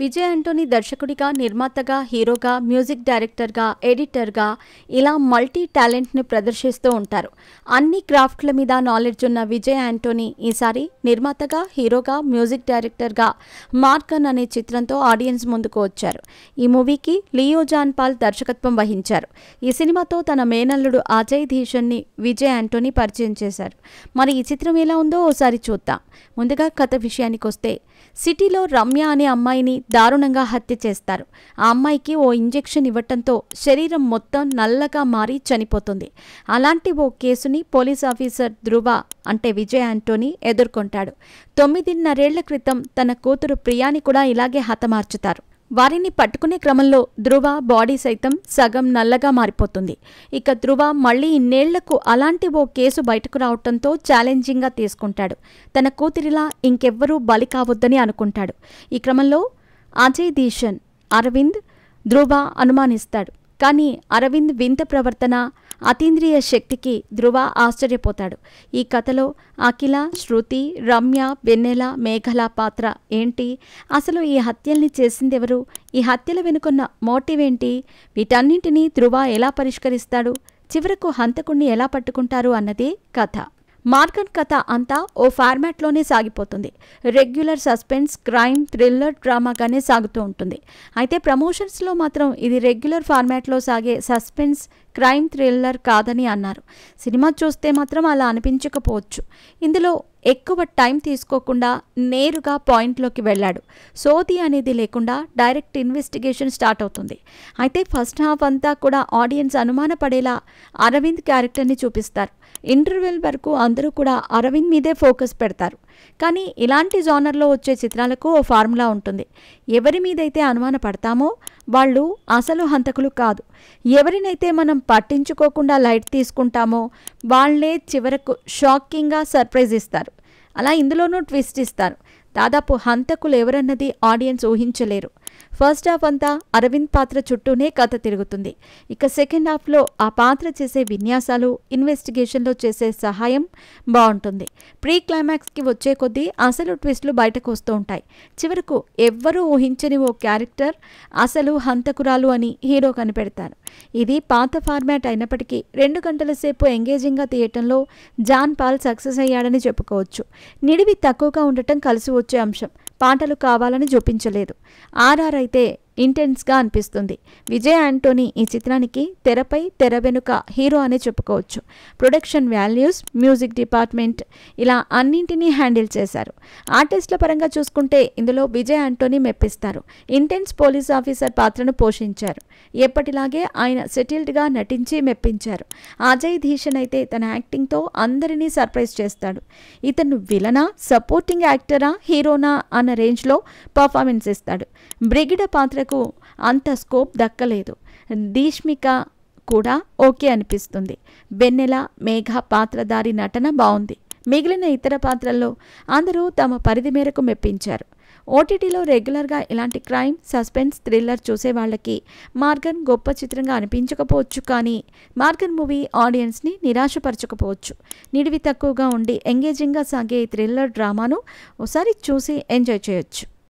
విజయ్ ఆంటోనీ దర్శకుడిగా, నిర్మాతగా, హీరోగా, మ్యూజిక్ డైరెక్టర్గా, ఎడిటర్గా ఇలా మల్టీ టాలెంట్ని ప్రదర్శిస్తూ ఉంటారు. అన్ని క్రాఫ్ట్ల మీద నాలెడ్జ్ ఉన్న విజయ్ ఆంటోనీ ఈసారి నిర్మాతగా, హీరోగా, మ్యూజిక్ డైరెక్టర్గా మార్గన్ అనే చిత్రంతో ఆడియన్స్ ముందుకు వచ్చారు. ఈ మూవీకి లియో జాన్ పాల్ దర్శకత్వం వహించారు. ఈ సినిమాతో తన మేనల్లుడు అజయ్ ధీషన్ని విజయ్ ఆంటోనీ పరిచయం చేశారు. మరి ఈ చిత్రం ఎలా ఉందో ఓసారి చూద్దాం. ముందుగా కథ విషయానికి వస్తే, సిటీలో రమ్య అనే అమ్మాయిని దారుణంగా హత్య చేస్తారు. ఆ అమ్మాయికి ఓ ఇంజెక్షన్ ఇవ్వటంతో శరీరం మొత్తం నల్లగా మారి చనిపోతుంది. అలాంటి ఓ కేసుని పోలీస్ ఆఫీసర్ ధ్రువ అంటే విజయ్ ఆంటోనీ ఎదుర్కొంటాడు. 9.5 ఏళ్ల క్రితం తన కూతురు ప్రియాని కూడా ఇలాగే హతమార్చుతారు. వారిని పట్టుకునే క్రమంలో ధ్రువ బాడీ సైతం సగం నల్లగా మారిపోతుంది. ఇక ధ్రువ మళ్లీ ఇన్నేళ్లకు అలాంటి ఓ కేసు బయటకు రావటంతో ఛాలెంజింగ్గా తీసుకుంటాడు. తన కూతురిలా ఇంకెవ్వరూ బలి కావద్దని అనుకుంటాడు. ఈ క్రమంలో అజయ్ ధీషన్, అరవింద్, ధ్రువ అనుమానిస్తాడు. కానీ అరవింద్ వింత ప్రవర్తన, అతీంద్రియ శక్తికి ధ్రువ ఆశ్చర్యపోతాడు. ఈ కథలో అఖిల, శృతి, రమ్య, వెన్నెల, మేఘల పాత్ర ఏంటి? అసలు ఈ హత్యల్ని చేసిందెవరు? ఈ హత్యల వెనుకున్న మోటివ్ ఏంటి? వీటన్నింటినీ ధ్రువ ఎలా పరిష్కరిస్తాడు? చివరకు హంతకుణ్ణి ఎలా పట్టుకుంటారు అన్నదే కథ. మార్గన్ కథ అంతా ఓ ఫార్మాట్లోనే సాగిపోతుంది. రెగ్యులర్ సస్పెన్స్, క్రైమ్, థ్రిల్లర్, డ్రామాగానే సాగుతూ ఉంటుంది. అయితే ప్రమోషన్స్లో మాత్రం ఇది రెగ్యులర్ ఫార్మాట్లో సాగే సస్పెన్స్, క్రైమ్, థ్రిల్లర్ కాదని అన్నారు. సినిమా చూస్తే మాత్రం అలా అనిపించకపోవచ్చు. ఇందులో ఎక్కువ టైం తీసుకోకుండా నేరుగా పాయింట్లోకి వెళ్ళాడు. సోది అనేది లేకుండా డైరెక్ట్ ఇన్వెస్టిగేషన్ స్టార్ట్ అవుతుంది. అయితే ఫస్ట్ హాఫ్ అంతా కూడా ఆడియన్స్ అనుమానపడేలా అరవింద్ క్యారెక్టర్ని చూపిస్తారు. ఇంటర్వెల్ వరకు అందరూ కూడా అరవింద్ మీదే ఫోకస్ పెడతారు. కానీ ఇలాంటి జానర్లో వచ్చే చిత్రాలకు ఓ ఫార్ములా ఉంటుంది. ఎవరి మీదైతే అనుమాన పడతామో వాళ్ళు అసలు హంతకులు కాదు. ఎవరినైతే మనం పట్టించుకోకుండా లైట్ తీసుకుంటామో వాళ్లే చివరకు షాకింగ్గా సర్ప్రైజ్ ఇస్తారు. అలా ఇందులోనూ ట్విస్ట్ ఇస్తారు. దాదాపు హంతకులు ఎవరన్నది ఆడియన్స్ ఊహించలేరు. ఫస్ట్ హాఫ్ అంతా అరవింద్ పాత్ర చుట్టూనే కథ తిరుగుతుంది. ఇక సెకండ్ హాఫ్లో ఆ పాత్ర చేసే విన్యాసాలు, ఇన్వెస్టిగేషన్లో చేసే సహాయం బాగుంటుంది. ప్రీ క్లైమాక్స్కి వచ్చే కొద్దీ అసలు ట్విస్టులు బయటకు వస్తూ ఉంటాయి. చివరకు ఎవ్వరూ ఊహించని ఓ క్యారెక్టర్ అసలు హంతకురాలు అని హీరో కనిపెడతారు. ఇది పాత ఫార్మాట్ అయినప్పటికీ 2 గంటల సేపు ఎంగేజింగ్గా తీయటంలో జాన్ పాల్ సక్సెస్ అయ్యాడని చెప్పుకోవచ్చు. నిడివి తక్కువగా ఉండటం కలిసి వచ్చే అంశం. పాటలు కావాలని చూపించలేదు. ఆర్ఆర్ అయితే ఇంటెన్స్గా అనిపిస్తుంది. విజయ్ ఆంటోనీ ఈ చిత్రానికి తెరపై, తెర వెనుక హీరో అనే చెప్పుకోవచ్చు. ప్రొడక్షన్ వాల్యూస్, మ్యూజిక్ డిపార్ట్మెంట్ ఇలా అన్నింటినీ హ్యాండిల్ చేశారు. ఆర్టిస్టుల పరంగా చూసుకుంటే ఇందులో విజయ్ ఆంటోనీ మెప్పిస్తారు. ఇంటెన్స్ పోలీస్ ఆఫీసర్ పాత్రను పోషించారు. ఎప్పటిలాగే ఆయన సెటిల్డ్గా నటించి మెప్పించారు. అజయ్ ధీషన్ అయితే తన యాక్టింగ్తో అందరినీ సర్ప్రైజ్ చేస్తాడు. ఇతను విలనా, సపోర్టింగ్ యాక్టరా, హీరోనా అన్న రేంజ్లో పర్ఫార్మెన్స్ ఇస్తాడు. బ్రిగిడ పాత్ర అంత స్కోప్ దక్కలేదు. దీష్మిక కూడా ఓకే అనిపిస్తుంది. వెన్నెల, మేఘ పాత్రధారి నటన బాగుంది. మిగిలిన ఇతర పాత్రల్లో అందరూ తమ పరిధి మేరకు మెప్పించారు. ఓటీటీలో రెగ్యులర్గా ఇలాంటి క్రైమ్, సస్పెన్స్, థ్రిల్లర్ చూసే వాళ్ళకి మార్గన్ గొప్ప చిత్రంగా అనిపించకపోవచ్చు. కానీ మార్గన్ మూవీ ఆడియన్స్ని నిరాశపరచకపోవచ్చు. నిడివి తక్కువగా ఉండి ఎంగేజింగ్గా సాగే థ్రిల్లర్ డ్రామాను ఒకసారి చూసి ఎంజాయ్ చేయొచ్చు.